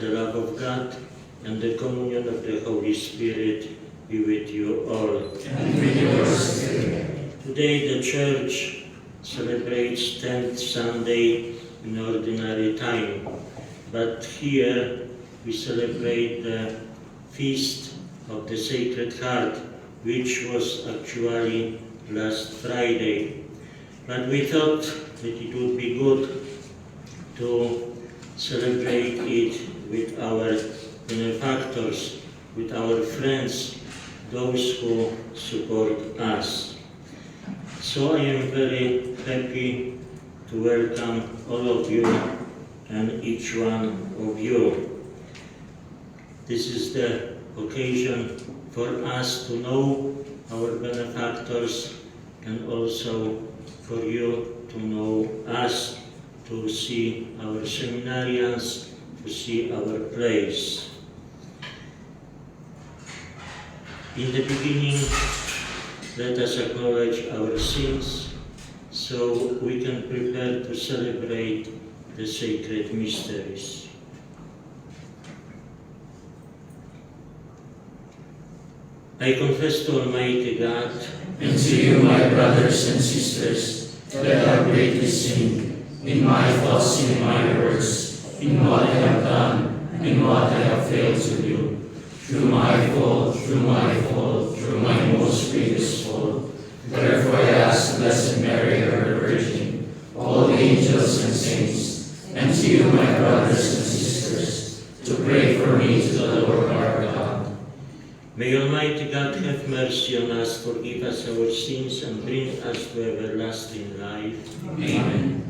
the love of God, and the communion of the Holy Spirit be with you all. And with your spirit. Today the Church celebrates 10th Sunday in ordinary time, but here we celebrate the Feast of the Sacred Heart, which was actually last Friday. But we thought that it would be good to celebrate it with our benefactors, with our friends, those who support us. So I am very happy to welcome all of you and each one of you. This is the occasion for us to know our benefactors and also for you to know us, to see our seminarians, to see our place. In the beginning, let us acknowledge our sins so we can prepare to celebrate the sacred mysteries. I confess to Almighty God And to you, my brothers and sisters, that I have greatly sinned in my thoughts and in my words, in what I have done and what I have failed to do. Through my fault, through my most grievous fault. Therefore I ask Blessed Mary, ever Virgin, all the angels and saints, and to you, my brothers and sisters, to pray for me to the Lord our God. May Almighty God have mercy on us, forgive us our sins, and bring us to everlasting life. Amen.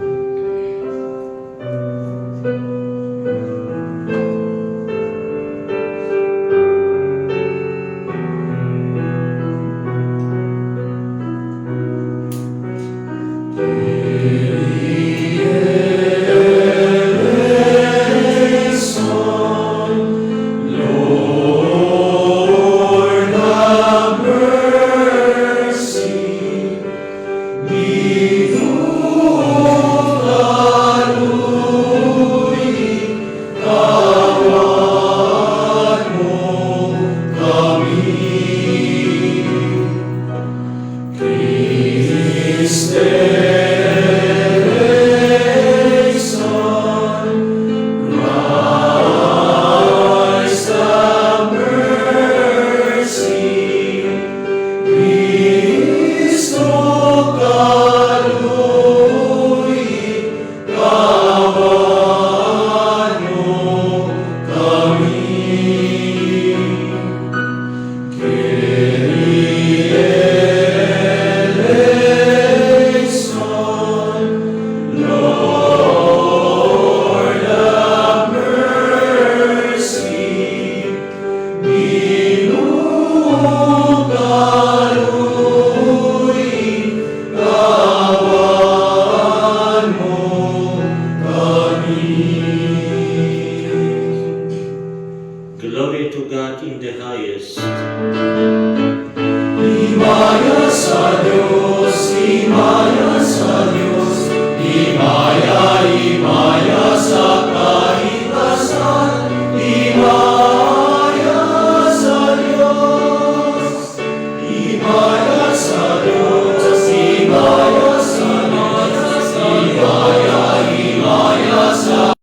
Glory to God in the highest. Himaya sa Diyos, himaya sa Diyos, himaya sa kaitasan, himaya sa Diyos, himaya sa Diyos, himaya sa Diyos, himaya sa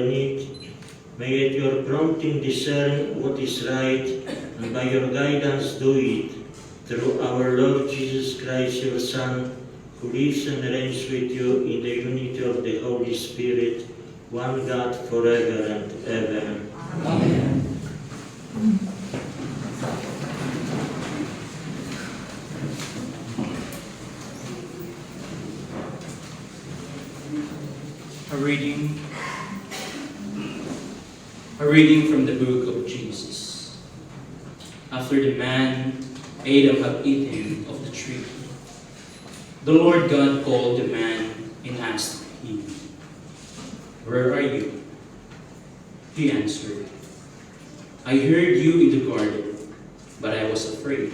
need. May at your prompting discern what is right, and by your guidance do it, through our Lord Jesus Christ, your Son, who lives and reigns with you in the unity of the Holy Spirit, one God, forever and ever. Amen. A reading from the book of Jesus. After the man Adam had eaten of the tree, the Lord God called the man and asked him, "Where are you?" He answered, "I heard you in the garden, but I was afraid,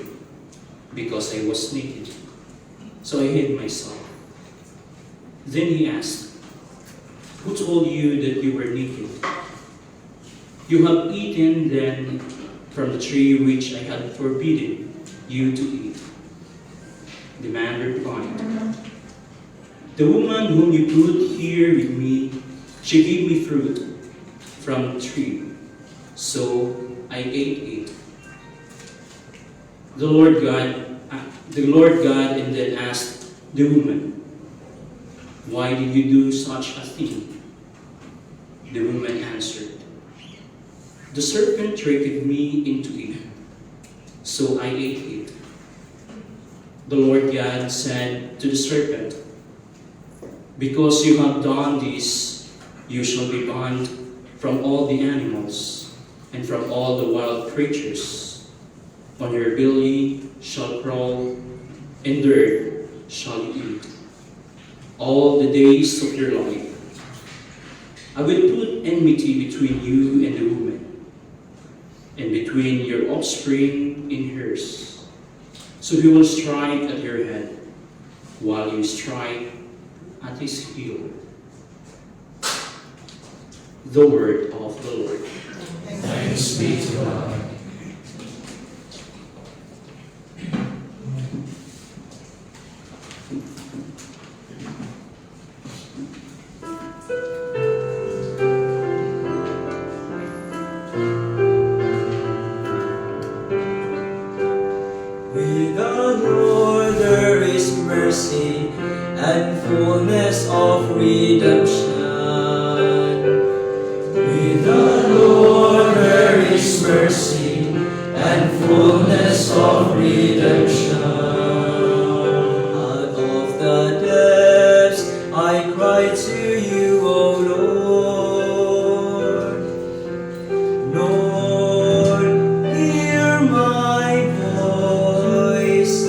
because I was naked, so I hid myself." Then he asked, "Who told you that you were naked? You have eaten then from the tree which I had forbidden you to eat." The man replied, "The woman whom you put here with me, she gave me fruit from the tree, so I ate it." The Lord God and then asked the woman, "Why did you do such a thing?" The woman answered, "The serpent tricked me into it, so I ate it." The Lord God said to the serpent, "Because you have done this, you shall be banned from all the animals and from all the wild creatures. On your belly shall crawl, and dirt shall you eat all the days of your life. I will put enmity between you and the woman, and between your offspring and hers. So he will strike at your head, while you strike at his heel." The word of the Lord. Thanks be to God. With the Lord there is mercy and fullness of redemption. With the Lord there is mercy and fullness of redemption. Out of the depths I cry to you, O Lord. Lord, hear my voice.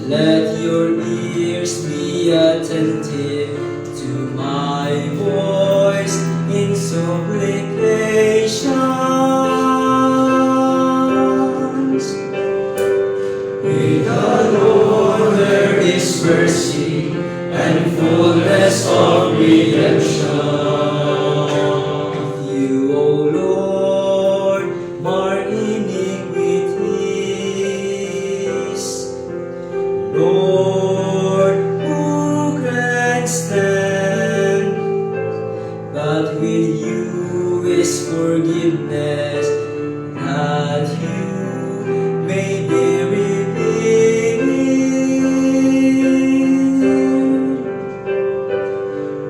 Let your ears be attentive to my voice in supplications. With the Lord there is mercy and fullness of redemption. You, O Lord, mark iniquities. Lord, who can stand? But with you is forgiveness, that you may be revealed.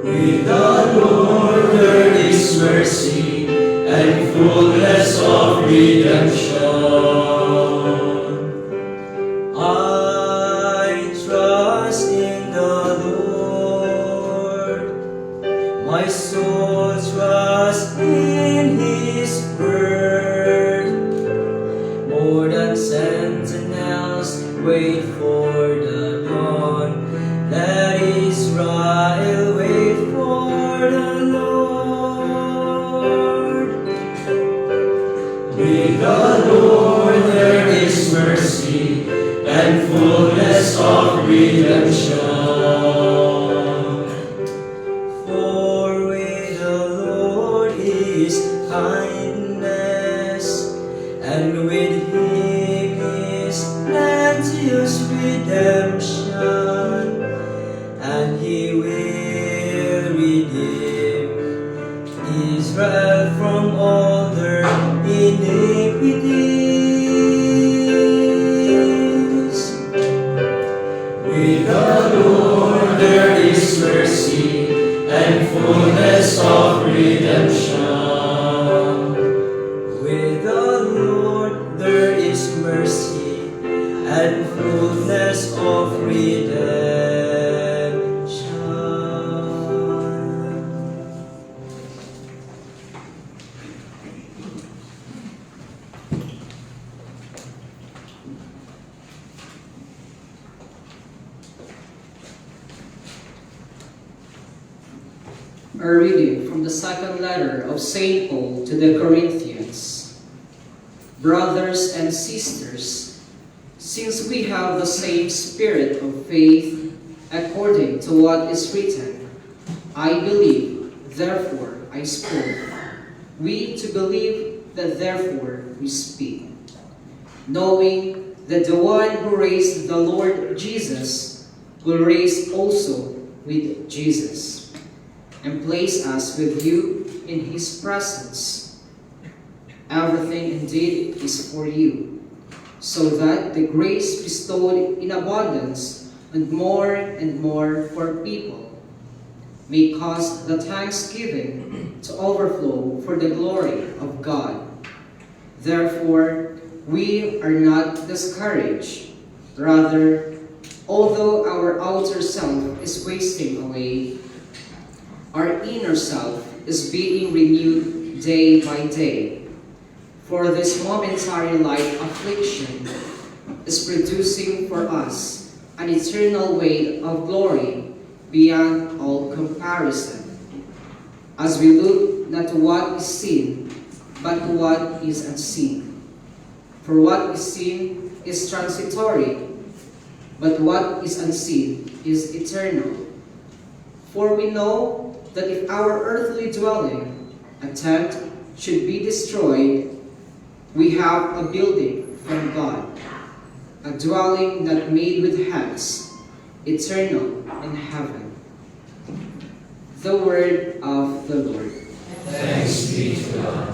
With the Lord there is mercy and fullness of redemption. I trust in the Lord. My soul trusts in His word. More than sentinels wait for the dawn. Let Israel wait for the Lord. With the Lord there is mercy and fullness of redemption. For with the Lord is kindness, and with Him is plenteous redemption, and He will redeem Israel and from all their iniquities. With the Lord there is mercy and fullness of redemption. With the Lord there is mercy and fullness of redemption. A reading from the second letter of St. Paul to the Corinthians. Brothers and sisters, since we have the same spirit of faith, according to what is written, I believe, therefore I spoke. We to believe that therefore we speak. Knowing that the one who raised the Lord Jesus will raise also with Jesus, and place us with you in his presence. Everything indeed is for you, so that the grace bestowed in abundance and more for people may cause the thanksgiving to overflow for the glory of God. Therefore, we are not discouraged. Rather, although our outer self is wasting away, our inner self is being renewed day by day. For this momentary light affliction is producing for us an eternal weight of glory beyond all comparison, as we look not to what is seen, but to what is unseen. For what is seen is transitory, but what is unseen is eternal. For we know that if our earthly dwelling, a tent, should be destroyed, we have a building from God, a dwelling not made with hands, eternal in heaven. The word of the Lord. Thanks be to God.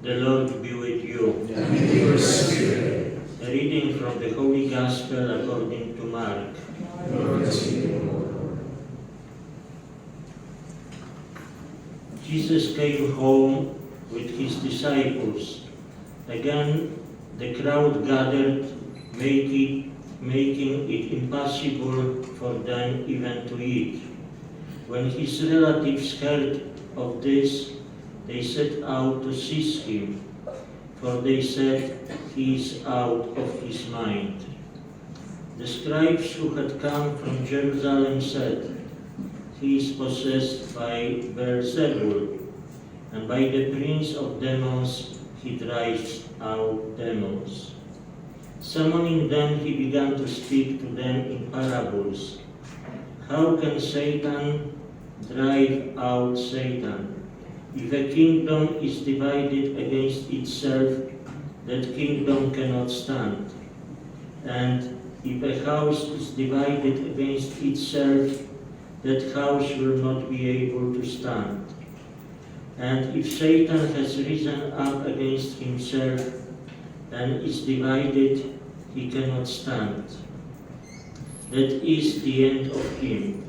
The Lord be with you. And with your spirit. A reading from the Holy Gospel according to Mark. Glory to you, Lord. Jesus came home with his disciples. Again, the crowd gathered, making it impossible for them even to eat. When his relatives heard of this, they set out to seize him, for they said, "He is out of his mind." The scribes who had come from Jerusalem said, "He is possessed by Beelzebul, and by the prince of demons he drives out demons." Summoning them, he began to speak to them in parables. How can Satan drive out Satan? If a kingdom is divided against itself, that kingdom cannot stand. And if a house is divided against itself, that house will not be able to stand. And if Satan has risen up against himself and is divided, he cannot stand. That is the end of him.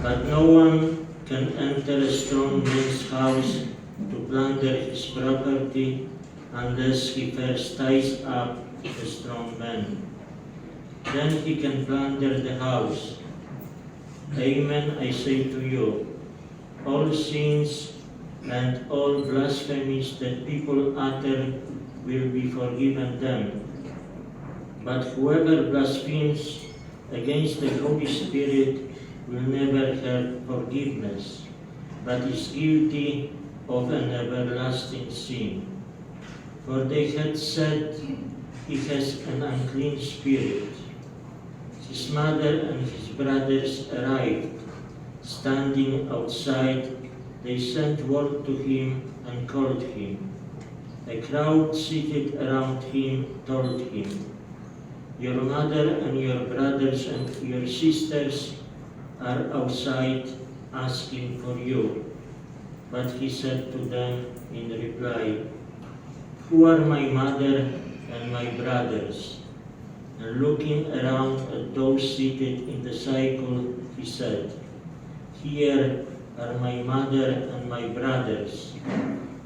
But no one can enter a strong man's house to plunder his property unless he first ties up the strong man. Then he can plunder the house. Amen, I say to you, all sins and all blasphemies that people utter will be forgiven them. But whoever blasphemes against the Holy Spirit will never have forgiveness, but is guilty of an everlasting sin. For they had said, he has an unclean spirit. His mother and his brothers arrived. Standing outside, they sent word to him and called him. A crowd seated around him told him, "Your mother and your brothers and your sisters are outside asking for you." But he said to them in reply, "Who are my mother and my brothers?" And looking around at those seated in the circle, he said, "Here are my mother and my brothers.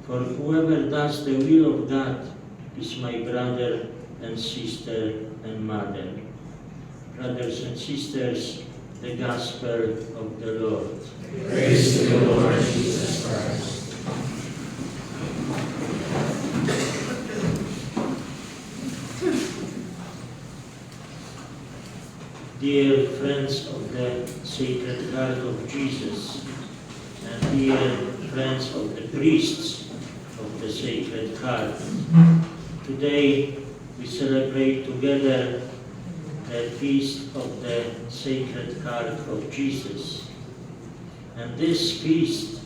For whoever does the will of God is my brother and sister and mother." Brothers and sisters, the Gospel of the Lord. Praise to you, Lord Jesus Christ. Dear friends of the Sacred Heart of Jesus, and dear friends of the priests of the Sacred Heart, today we celebrate together the feast of the Sacred Heart of Jesus. And this feast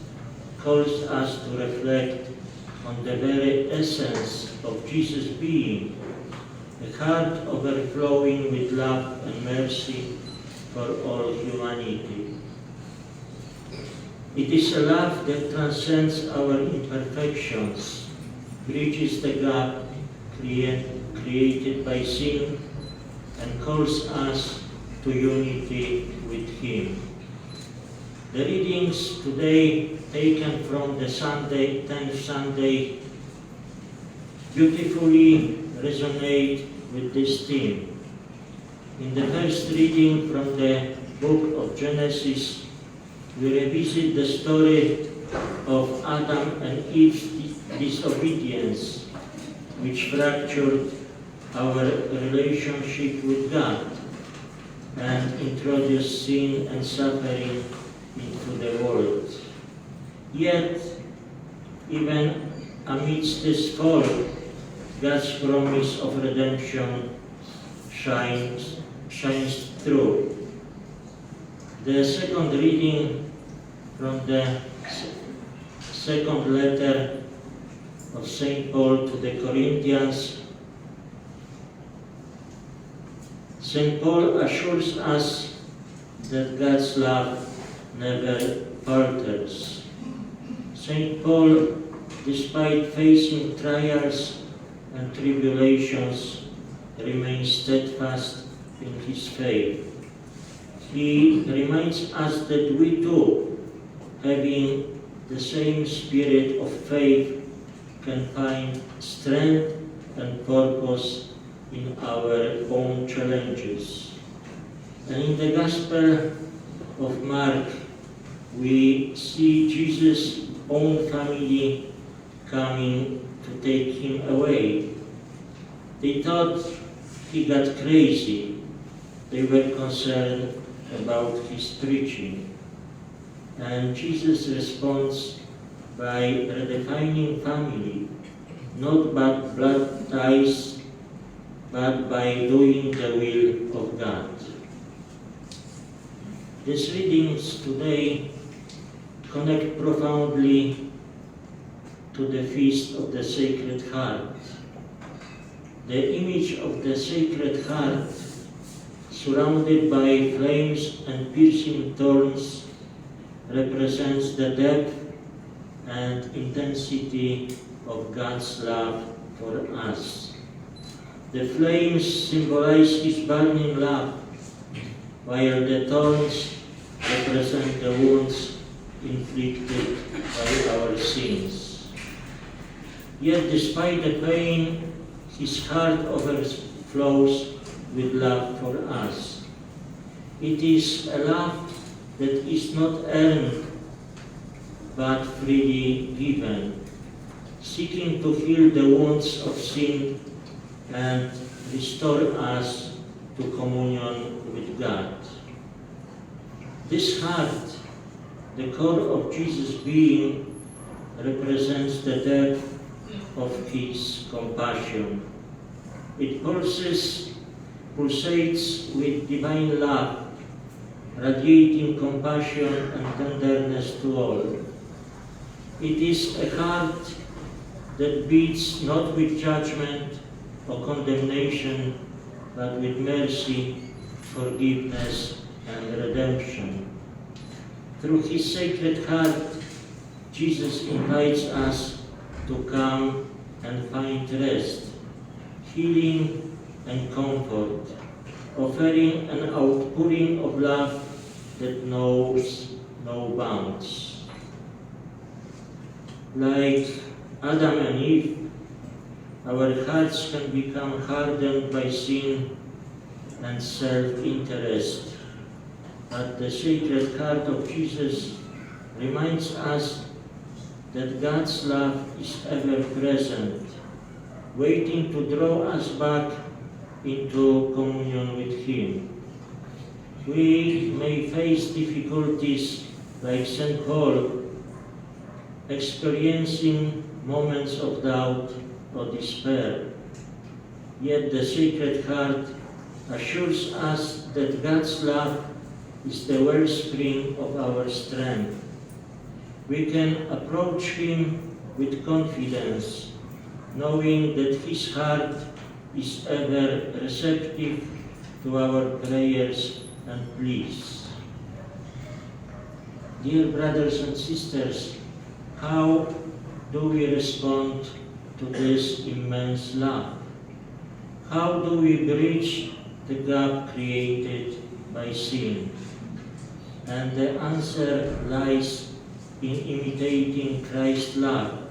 calls us to reflect on the very essence of Jesus' being, a heart overflowing with love and mercy for all humanity. It is a love that transcends our imperfections, bridges the gap created by sin, and calls us to unity with Him. The readings today, taken from the 10th Sunday, beautifully resonate with this theme. In the first reading from the book of Genesis, we revisit the story of Adam and Eve's disobedience, which fractured our relationship with God and introduced sin and suffering into the world. Yet, even amidst this fall, God's promise of redemption shines through. The second reading from the second letter of St. Paul to the Corinthians. St. Paul assures us that God's love never falters. St. Paul, despite facing trials and tribulations, remains steadfast in his faith. He reminds us that we too, having the same spirit of faith, can find strength and purpose in our own challenges. And in the Gospel of Mark, we see Jesus' own family coming to take him away. They thought he got crazy. They were concerned about his preaching. And Jesus responds by redefining family, not by blood ties, but by doing the will of God. These readings today connect profoundly to the Feast of the Sacred Heart. The image of the Sacred Heart, surrounded by flames and piercing thorns, represents the depth and intensity of God's love for us. The flames symbolize His burning love, while the thorns represent the wounds inflicted by our sins. Yet despite the pain, His heart overflows with love for us. It is a love that is not earned, but freely given, seeking to heal the wounds of sin and restore us to communion with God. This heart, the core of Jesus' being, represents the depth of his compassion. It pulsates with divine love, radiating compassion and tenderness to all. It is a heart that beats not with judgment or condemnation, but with mercy, forgiveness, and redemption. Through his sacred heart, Jesus invites us to come and find rest, healing, and comfort, offering an outpouring of love that knows no bounds. Like Adam and Eve, our hearts can become hardened by sin and self-interest. But the Sacred Heart of Jesus reminds us that God's love is ever present, waiting to draw us back into communion with Him. We may face difficulties like St. Paul, experiencing moments of doubt or despair. Yet the Sacred Heart assures us that God's love is the wellspring of our strength. We can approach Him with confidence, knowing that His heart is ever receptive to our prayers and pleas. Dear brothers and sisters, how do we respond to this immense love? How do we bridge the gap created by sin? And the answer lies in imitating Christ's love.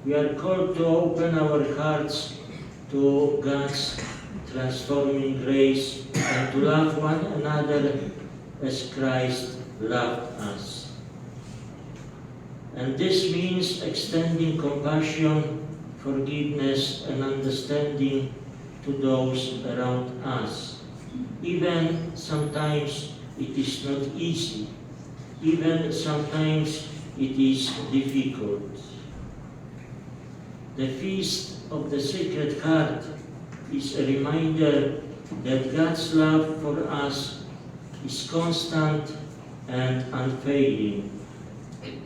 We are called to open our hearts to God's transforming grace and to love one another as Christ loved us. And this means extending compassion, forgiveness, and understanding to those around us. Even sometimes it is not easy. Even sometimes it is difficult. The Feast of the Sacred Heart is a reminder that God's love for us is constant and unfailing.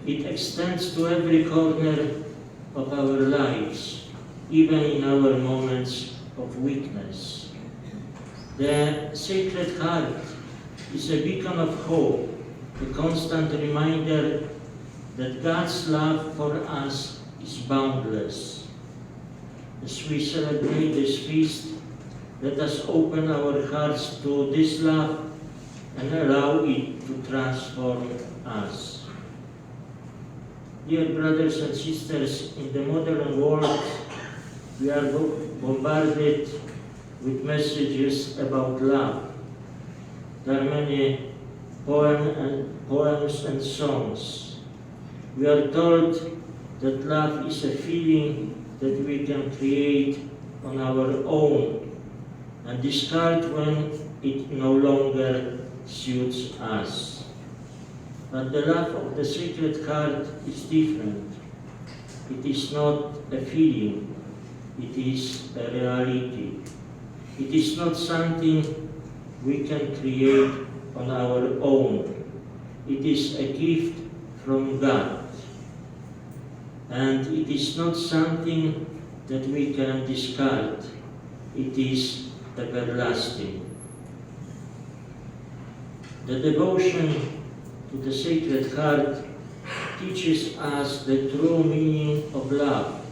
It extends to every corner of our lives, even in our moments of weakness. The Sacred Heart is a beacon of hope, a constant reminder that God's love for us is boundless. As we celebrate this feast, let us open our hearts to this love and allow it to transform us. Dear brothers and sisters, in the modern world, we are bombarded with messages about love. There are many poems and songs. We are told that love is a feeling that we can create on our own and discard when it no longer suits us. But the love of the Sacred Heart is different. It is not a feeling, it is a reality. It is not something we can create on our own. It is a gift from God. And it is not something that we can discard. It is everlasting. The devotion to the Sacred Heart teaches us the true meaning of love.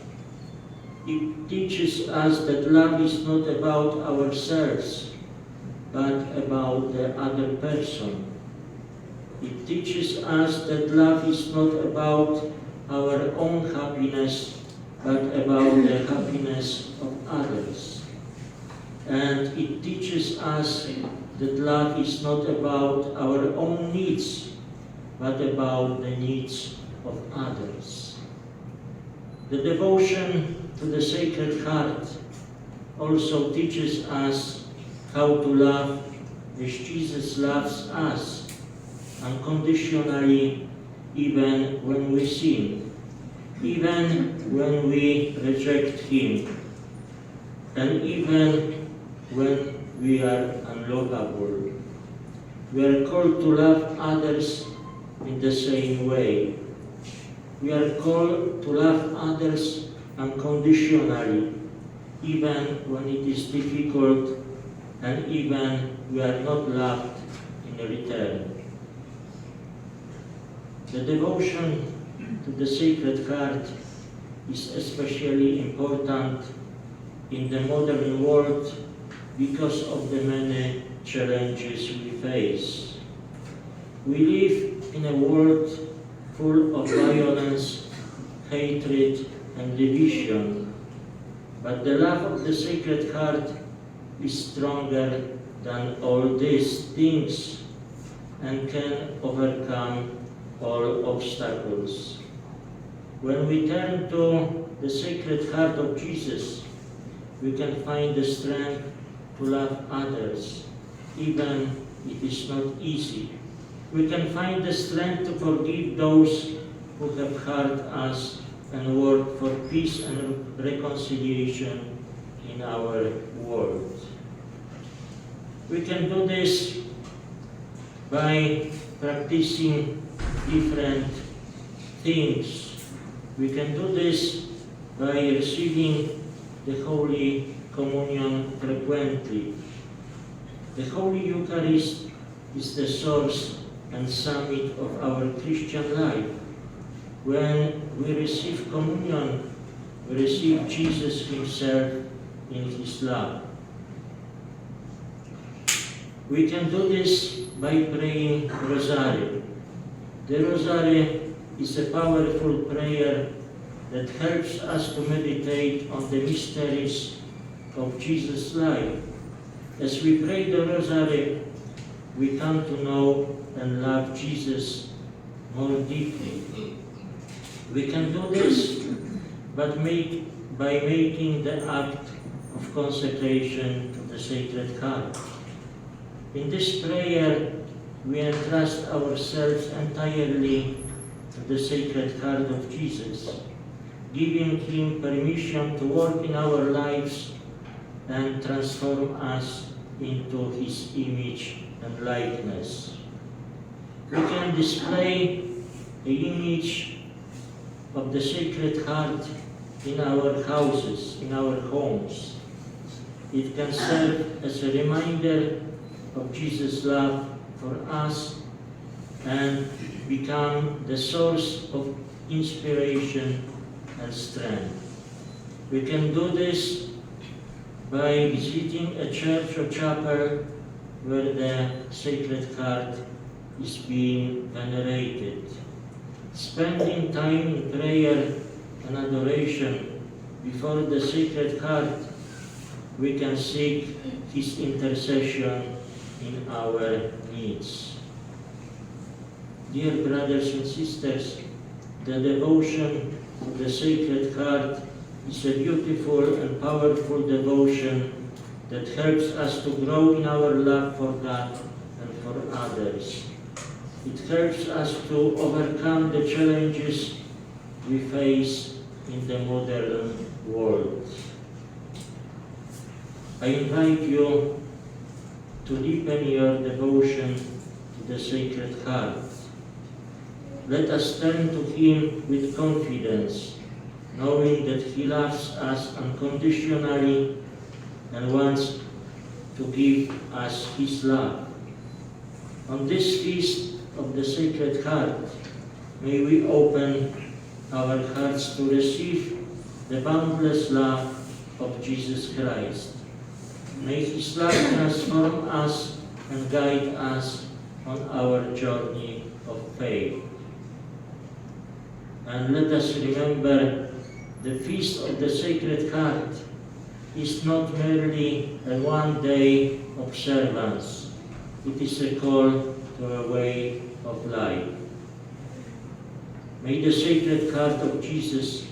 It teaches us that love is not about ourselves, but about the other person. It teaches us that love is not about our own happiness, but about the happiness of others. And it teaches us that love is not about our own needs, but about the needs of others. The devotion to the Sacred Heart also teaches us how to love as Jesus loves us, unconditionally, even when we sin, even when we reject Him, and even when we are unlovable. We are called to love others in the same way. We are called to love others unconditionally, even when it is difficult and even we are not loved in return. The devotion to the Sacred Heart is especially important in the modern world because of the many challenges we face. We live in a world full of violence, hatred, and division, but the love of the Sacred Heart is stronger than all these things and can overcome all obstacles. When we turn to the Sacred Heart of Jesus, we can find the strength to love others, even if it is not easy. We can find the strength to forgive those who have hurt us and work for peace and reconciliation in our world. We can do this by practicing different things. We can do this by receiving the Holy Communion frequently. The Holy Eucharist is the source and summit of our Christian life. When we receive communion, we receive Jesus Himself in His love. We can do this by praying Rosary. The Rosary is a powerful prayer that helps us to meditate on the mysteries of Jesus' life. As we pray the Rosary, we come to know and love Jesus more deeply. We can do this by making the act of consecration to the Sacred Heart. In this prayer, we entrust ourselves entirely to the Sacred Heart of Jesus, giving Him permission to work in our lives and transform us into His image and likeness. We can display the image of the Sacred Heart in our houses, in our homes. It can serve as a reminder of Jesus' love for us and become the source of inspiration and strength. We can do this by visiting a church or chapel where the Sacred Heart is being venerated. Spending time in prayer and adoration before the Sacred Heart, we can seek His intercession in our needs. Dear brothers and sisters, the devotion to the Sacred Heart is a beautiful and powerful devotion that helps us to grow in our love for God and for others. It helps us to overcome the challenges we face in the modern world. I invite you to deepen your devotion to the Sacred Heart. Let us turn to Him with confidence, knowing that He loves us unconditionally and wants to give us His love. On this feast of the Sacred Heart, may we open our hearts to receive the boundless love of Jesus Christ. May His love transform us and guide us on our journey of faith. And let us remember the Feast of the Sacred Heart is not merely a one-day observance. It is a call to a way of life. May the Sacred Heart of Jesus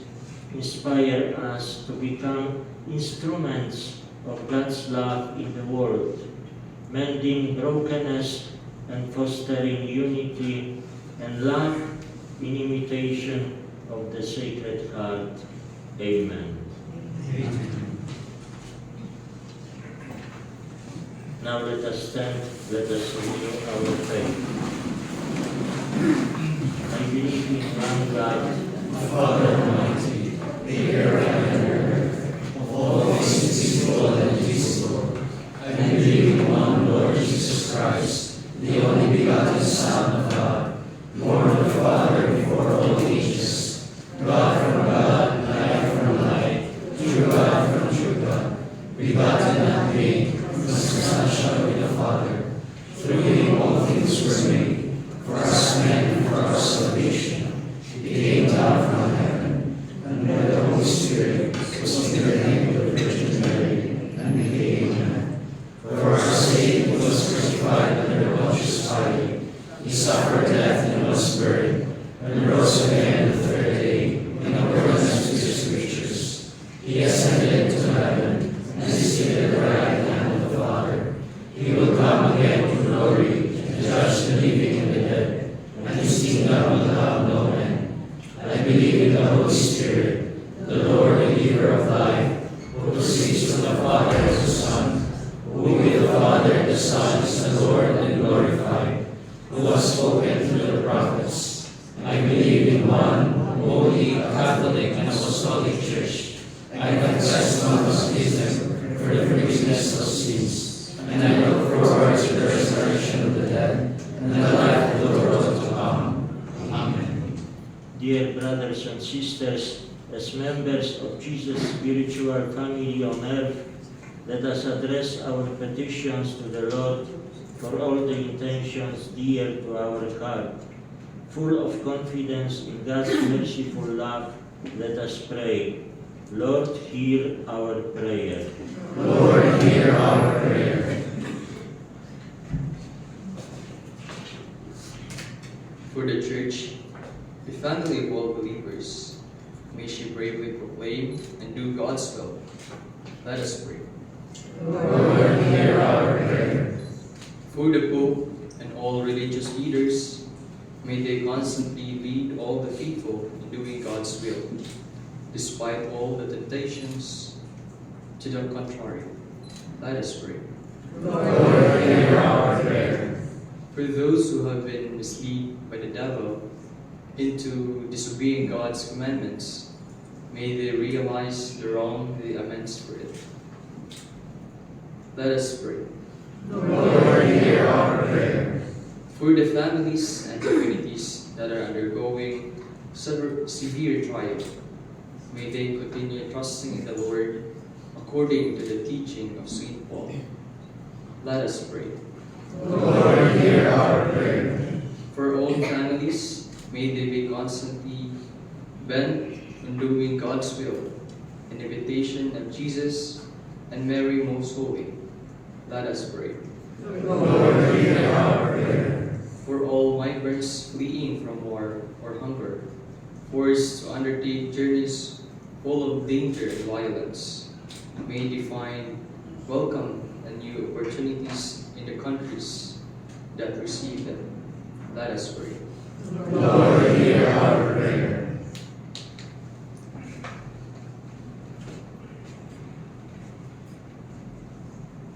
inspire us to become instruments of God's love in the world, mending brokenness and fostering unity and love in imitation of the Sacred Heart. Amen. Now let us stand, let us renew our faith. I believe in one God, Father Almighty, maker of heaven and earth, of all things visible and invisible. I believe in one Lord Jesus Christ, the only begotten Son of God, born of the Father before all ages, God from God, light from light, true God from true God, begotten and made, consubstantial with the Father. Through him all things were made, for us men and for our salvation. He came down from heaven, and by the Holy Spirit was incarnate of the Virgin Mary, and became man. For our sake he was crucified under Pontius Pilate. He suffered death and was buried, and rose again the third day, in accordance with the Scriptures. He ascended to heaven, and is seated at the right hand of the Father. He will come again in glory to judge the living and the dead, and his kingdom will have no end. I believe in the Holy Spirit, the Lord and giver of life, who proceeds from the Father and the Son, who with the Father and the Son is adored and glorified, who has spoken through the prophets. I believe in one holy, Catholic, and Apostolic Church. I confess one baptism for the forgiveness of sins, and I look forward to the resurrection of the dead and the life of the world to come. Amen. dear brothers and sisters, as members of Jesus' spiritual family on earth, let us address our petitions to the Lord for all the intentions dear to our heart. Full of confidence in God's merciful love, let us pray. Lord, hear our prayer. Lord, hear our prayer. For the Church, the family of all believers, may she bravely proclaim and do God's will. Let us pray. Lord, hear our prayer. For the Pope and all religious leaders, may they constantly lead all the faithful in doing God's will, despite all the temptations to the contrary. Let us pray. Lord, hear our prayer. For those who have been misled by the devil into disobeying God's commandments, may they realize the wrong they amends for it. Let us pray. Lord, hear our prayer. For the families and communities that are undergoing severe trial, may they continue trusting in the Lord according to the teaching of St. Paul. Let us pray. Lord, hear our prayer. For all families, may they be constantly bent on doing God's will, in imitation of Jesus and Mary Most Holy. Let us pray. Lord, hear our prayer. For all migrants fleeing from war or hunger, forced to undertake journeys full of danger and violence, may they find welcome and new opportunities in the countries that receive them. Let us pray. Lord, hear our prayer.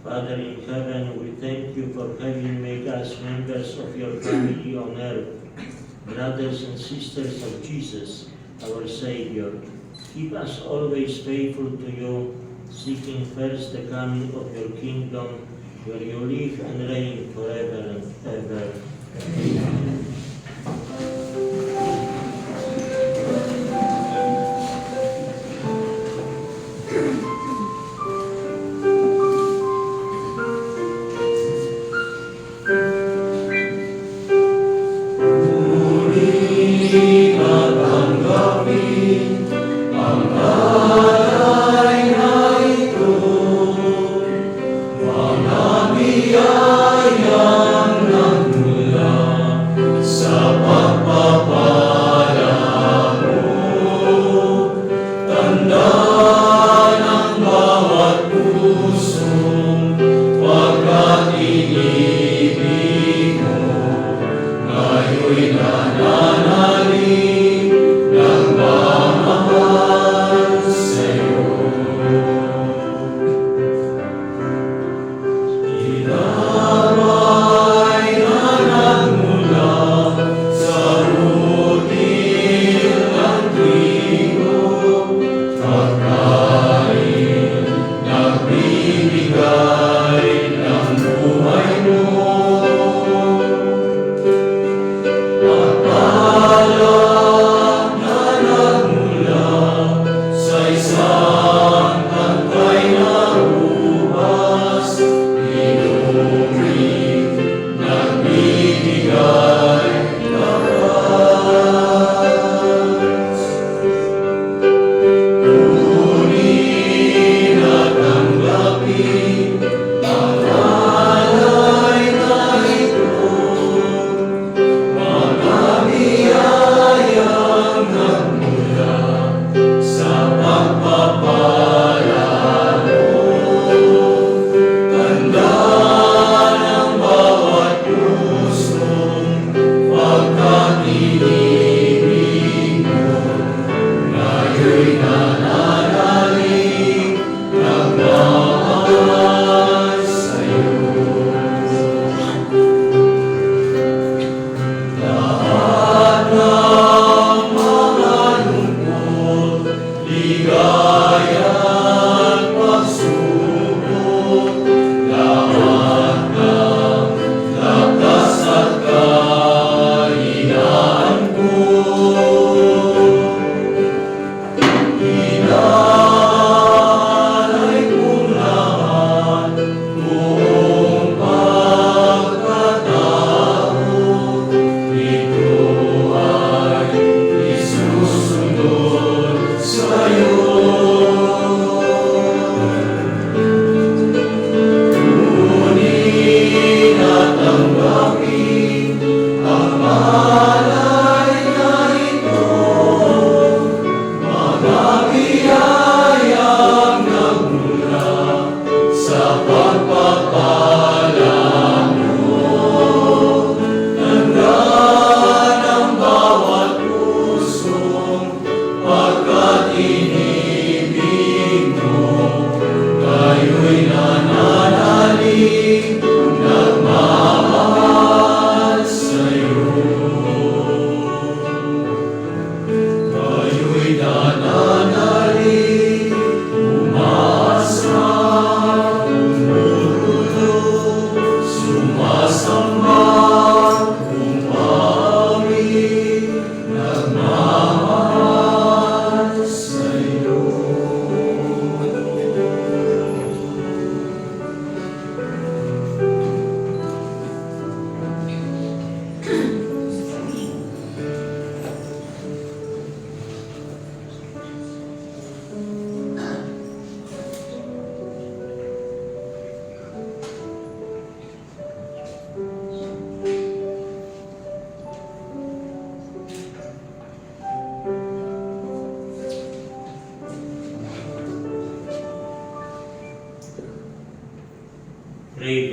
Father in heaven, we thank you for having made us members of your family on earth, brothers and sisters of Jesus, our Savior. Keep us always faithful to you, seeking first the coming of your kingdom, where you live and reign forever and ever. Amen.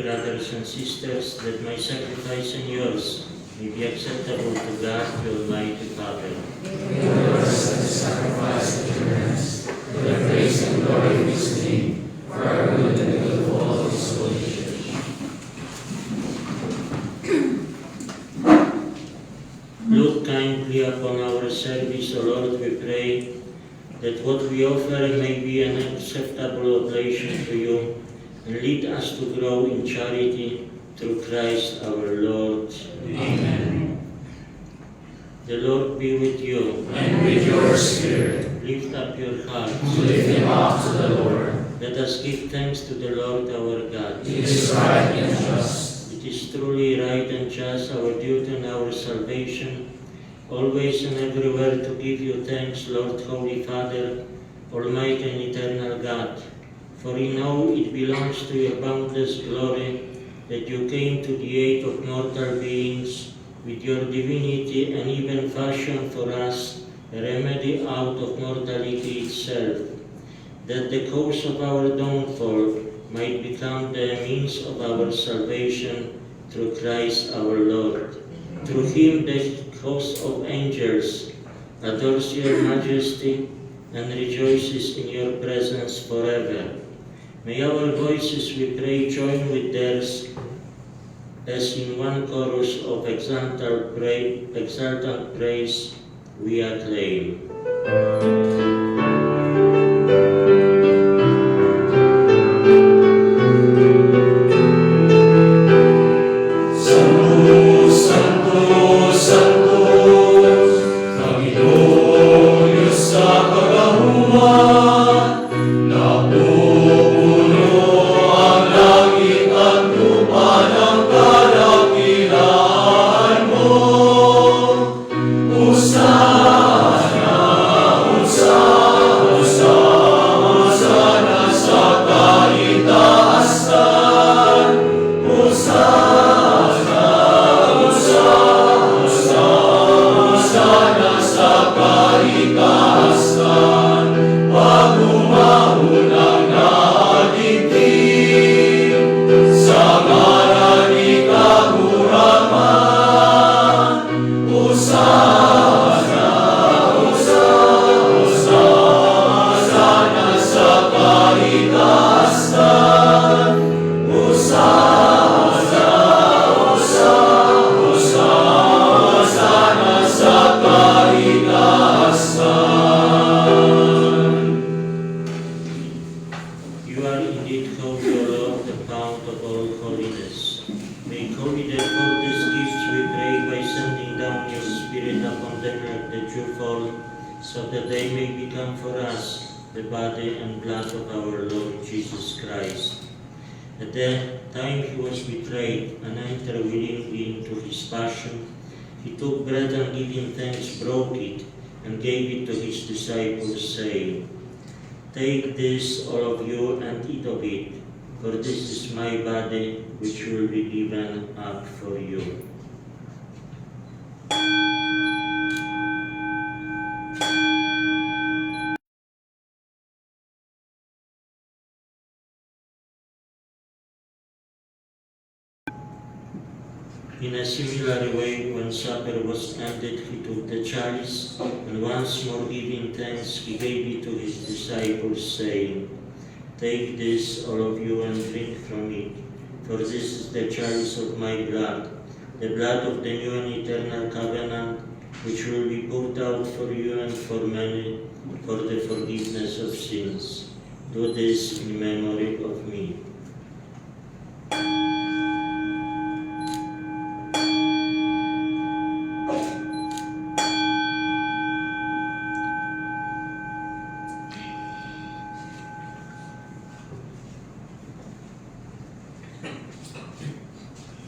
brothers and sisters, that my sacrifice and yours may be acceptable to God, the Almighty Father. Yours as a sacrifice of assurance, for the praise and glory of His name, for our good and the good of all His holy church. Look kindly upon our service, O Lord, we pray, that what we offer may be an acceptable oblation to you, and lead us to grow in charity through Christ our Lord. Amen. The Lord be with you. And with your spirit, Lift up your hearts. lift them up to the Lord. Let us give thanks to the Lord our God. It is right and just. It is truly right and just, our duty and our salvation, always and everywhere to give you thanks, Lord, Holy Father, Almighty and eternal God. For we know it belongs to your boundless glory that you came to the aid of mortal beings with your divinity and even fashioned for us a remedy out of mortality itself, that the cause of our downfall might become the means of our salvation through Christ our Lord. Through him the host of angels adores your majesty and rejoices in your presence forever. May our voices, we pray, join with theirs as in one chorus of exultant praise we acclaim. So that they may become for us the body and blood of our Lord Jesus Christ. At the time he was betrayed and entered willingly into his passion, he took bread and giving thanks broke it and gave it to his disciples, saying, "Take this, all of you, and eat of it, for this is my body which will be given up for you." In a similar way, when supper was ended, he took the chalice, and once more giving thanks, he gave it to his disciples, saying, "Take this, all of you, and drink from it, for this is the chalice of my blood, the blood of the new and eternal covenant, which will be poured out for you and for many for the forgiveness of sins. Do this in memory of me."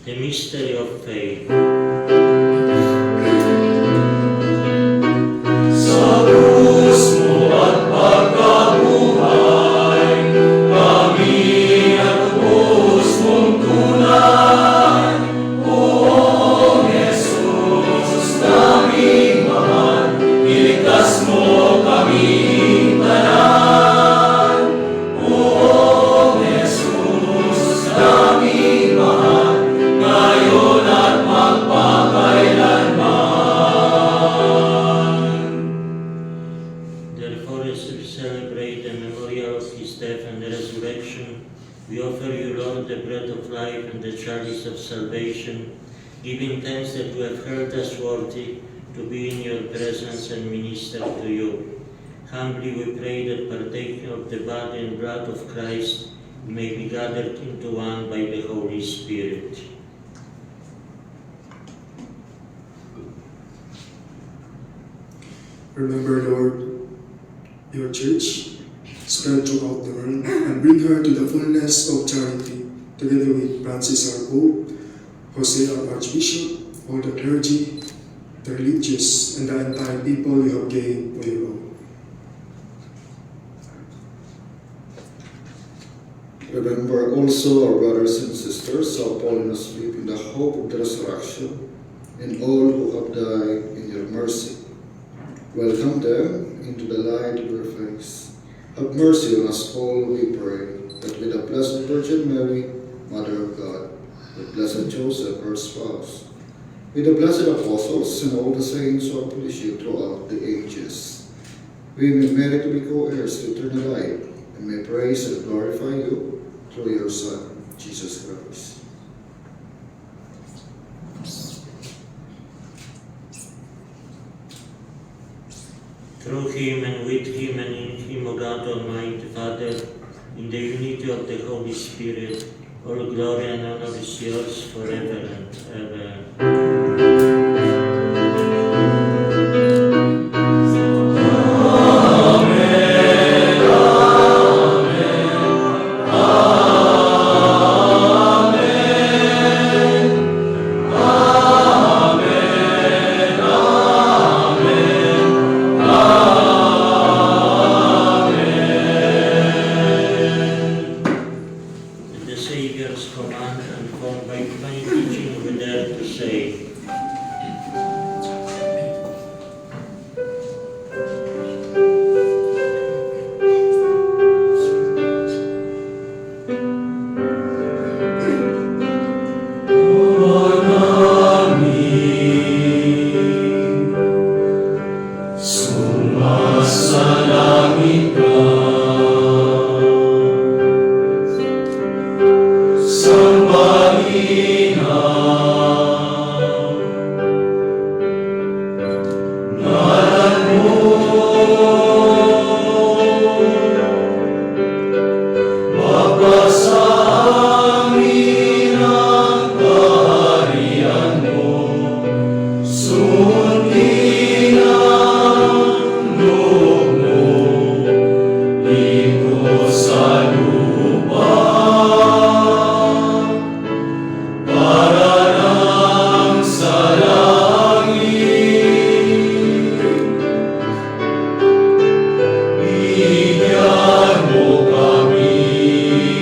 The mystery of faith. Sa krus mo at pagkabuhay, kami at ubos mong tunay. O Jesus, naming mahal, iligtas mo kaming tanan. O Jesus, naming the chalice of salvation, giving thanks that you have heard us worthy to be in your presence and minister to you. Humbly we pray that partaking of the body and blood of Christ, we may be gathered into one by the Holy Spirit. Remember, Lord, your church spread throughout the world and bring her to the fullness of charity, together with Francis our Pope, Jose our Archbishop, all the clergy, the religious, and the entire people you have gained for your own. Remember also our brothers and sisters who have fallen asleep in the hope of the resurrection, and all who have died in your mercy. Welcome them into the light of your face. Have mercy on us all, we pray, that with the Blessed Virgin Mary, Mother of God, with Blessed Joseph, her spouse, with the blessed apostles and all the saints who have pleased you throughout the ages, we may merit to be co-heirs to eternal life, and may praise and glorify you through your Son, Jesus Christ. Through him and with him and in him, O God Almighty Father, in the unity of the Holy Spirit, all glory and honor is yours forever and ever. The Savior's command, and formed by divine teaching, we dare to say, Sumasalangit ka, sambahin ang ngalan mo. Mapasa amin ang kaharian mo, sundin ang loob mo dito sa lupa. Para lang sa langit, bigyan mo kami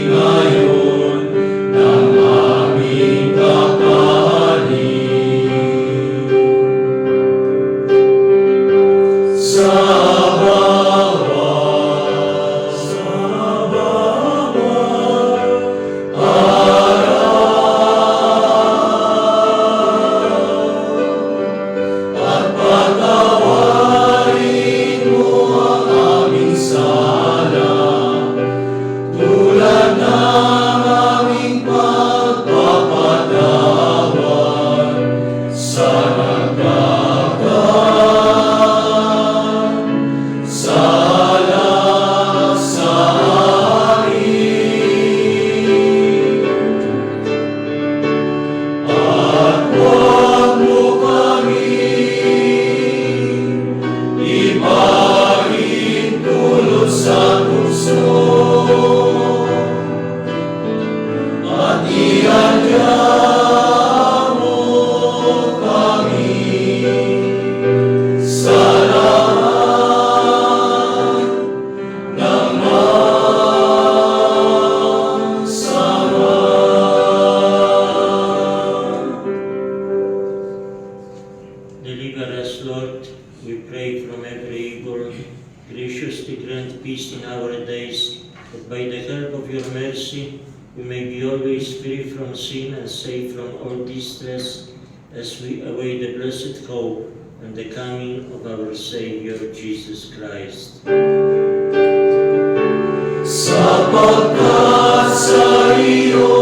ngayon ng aming kakanin. Sa bawat at patawarin mo ang aming sala, tulad ng aming pagpapatawad sa nagkakasala sa amin. At huwag mo kami ipahintulot sa tukso, at iadya mo kami sa lahat ng masama. deliver us, Lord, we pray from every evil. Graciously grant peace in our days, that by the help of your mercy we may be always free from sin and safe from all distress, as we await the blessed hope and the coming of our Savior Jesus Christ. Sapagkat sa iyo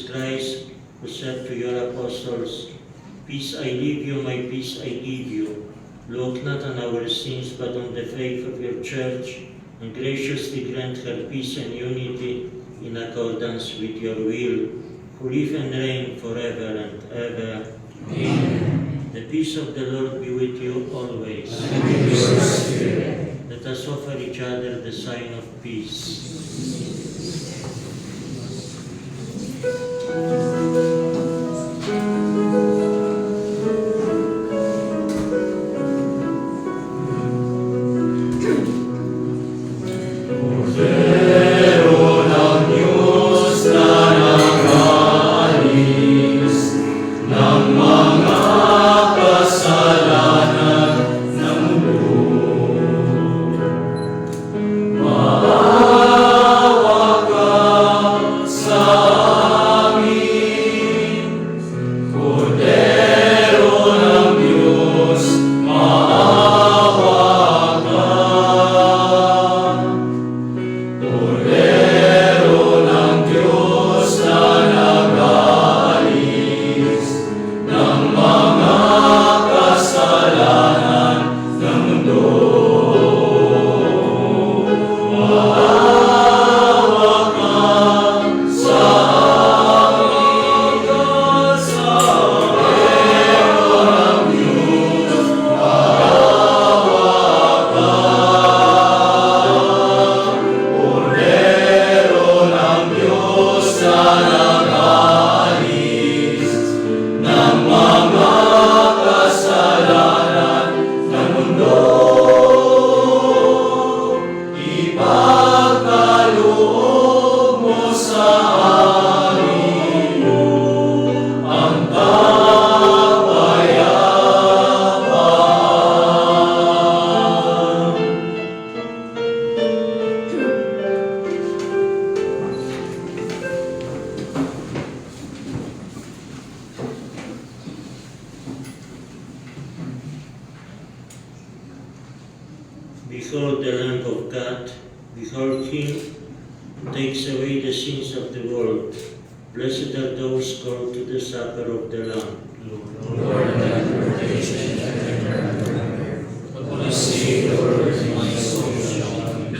Jesus Christ, who said to your apostles, "Peace I leave you, my peace I give you. Look not on our sins, but on the faith of your church, and graciously grant her peace and unity in accordance with your will, who live and reign forever and ever." Amen. The peace of the Lord be with you always. And with your spirit. Let us offer each other the sign of peace. Behold the Lamb of God, behold him who takes away the sins of the world. Blessed are those called to the supper of the Lamb. Lord, that your patience and prayer, but the Savior of my soul shall be.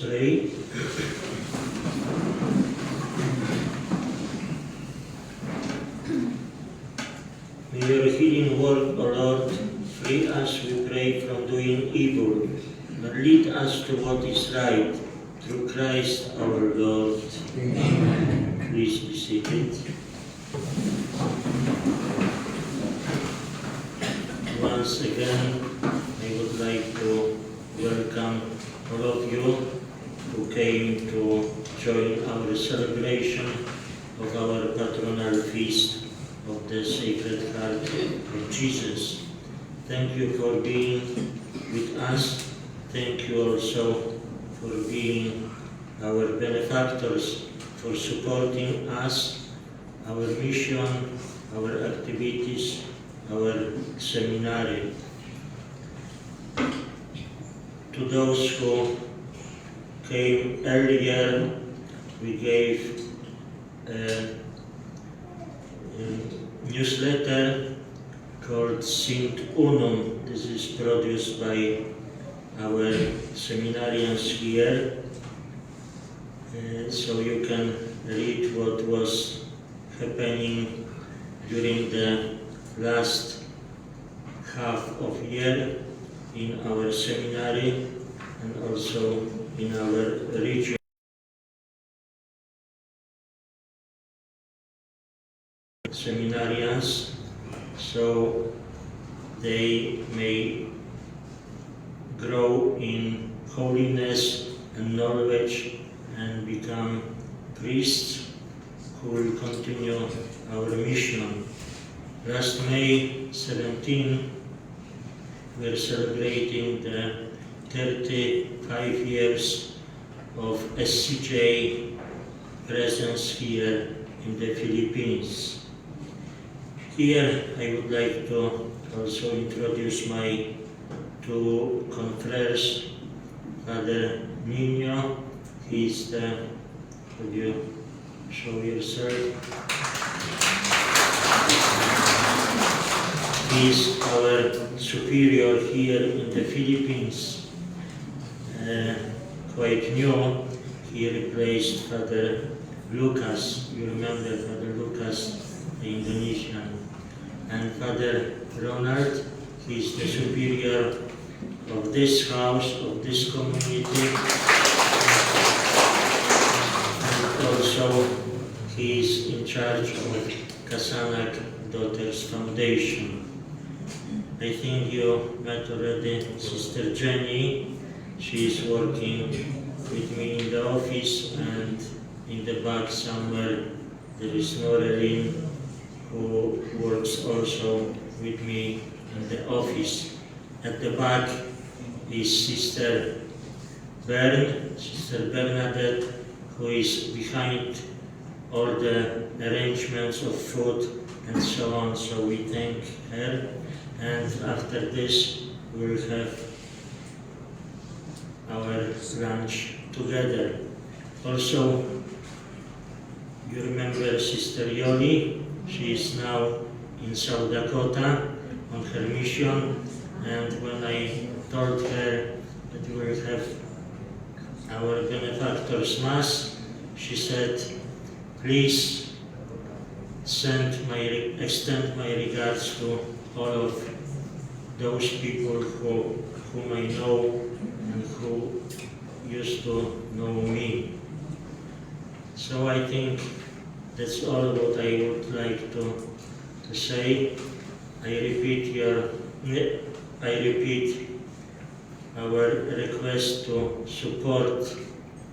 pray. May your healing work, O Lord, free us, we pray, from doing evil, but lead us to what is right, through Christ our Lord. Amen. Please be seated. Once again, I would like to welcome all of you who came to join our celebration of our patronal feast of the Sacred Heart of Jesus. Thank you for being with us. Thank you also for being our benefactors, for supporting us, our mission, our activities, our seminary. To those who came earlier, we gave a newsletter called Sint Unum. This is produced by our seminarians here. So you can read what was happening during the last half of year in our seminary and also in our region. Seminarians, so they may grow in holiness and knowledge and become priests who will continue our mission. Last May 17, we're celebrating the 35 years of SCJ presence here in the Philippines. Here I would like to also introduce my two confreres, Father Nino. He's the, could you show yourself? He's our superior here in the Philippines. Quite new, he replaced Father Lucas. You remember Father Lucas, the Indonesian. And Father Ronald, he is the superior of this house, of this community. And also, he is in charge of Kasanak Daughters Foundation. I think you met already Sister Jenny. She is working with me in the office, and in the back somewhere there is Noreline, who works also with me in the office. At the back is Sister Bernadette, who is behind all the arrangements of food and so on, so we thank her. And after this, we will have our lunch together. Also, you remember Sister Yoli. She is now in South Dakota on her mission, and when I told her that we will have our benefactors mass, she said, please extend my regards to all of those people whom I know and who used to know me. So I think that's all what I would like to say. I repeat our request to support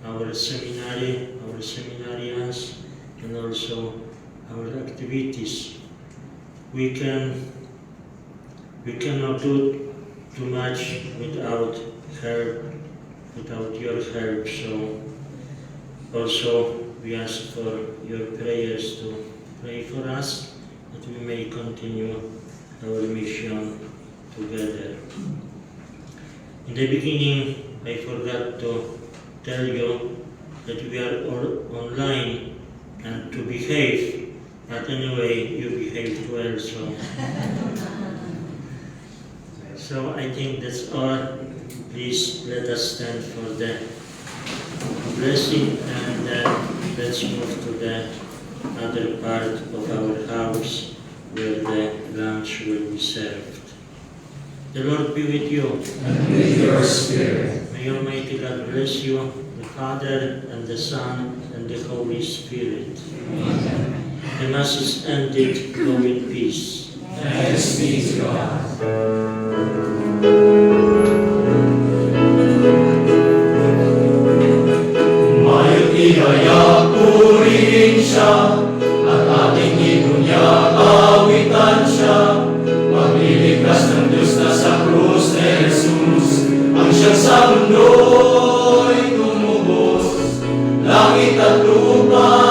our seminary, our seminarians, and also our activities. We cannot do too much without help, without your help. So also we ask for your prayers to pray for us, that we may continue our mission together. In the beginning, I forgot to tell you that we are all online and to behave, but anyway, you behaved well, so I think that's all. Please let us stand for the blessing, and let's move to the other part of our house where the lunch will be served. The Lord be with you. And with your spirit. May Almighty God bless you, the Father, and the Son, and the Holy Spirit. Amen. The Mass is ended. Go in peace. Thanks be to God. Mayo't ihaya purihin siya, at ating ibunyag awitan siya. Magliligtas ng Diyos na sa krus ni Jesus, ang siyang sa mundo'y tumubos. Langit at lupa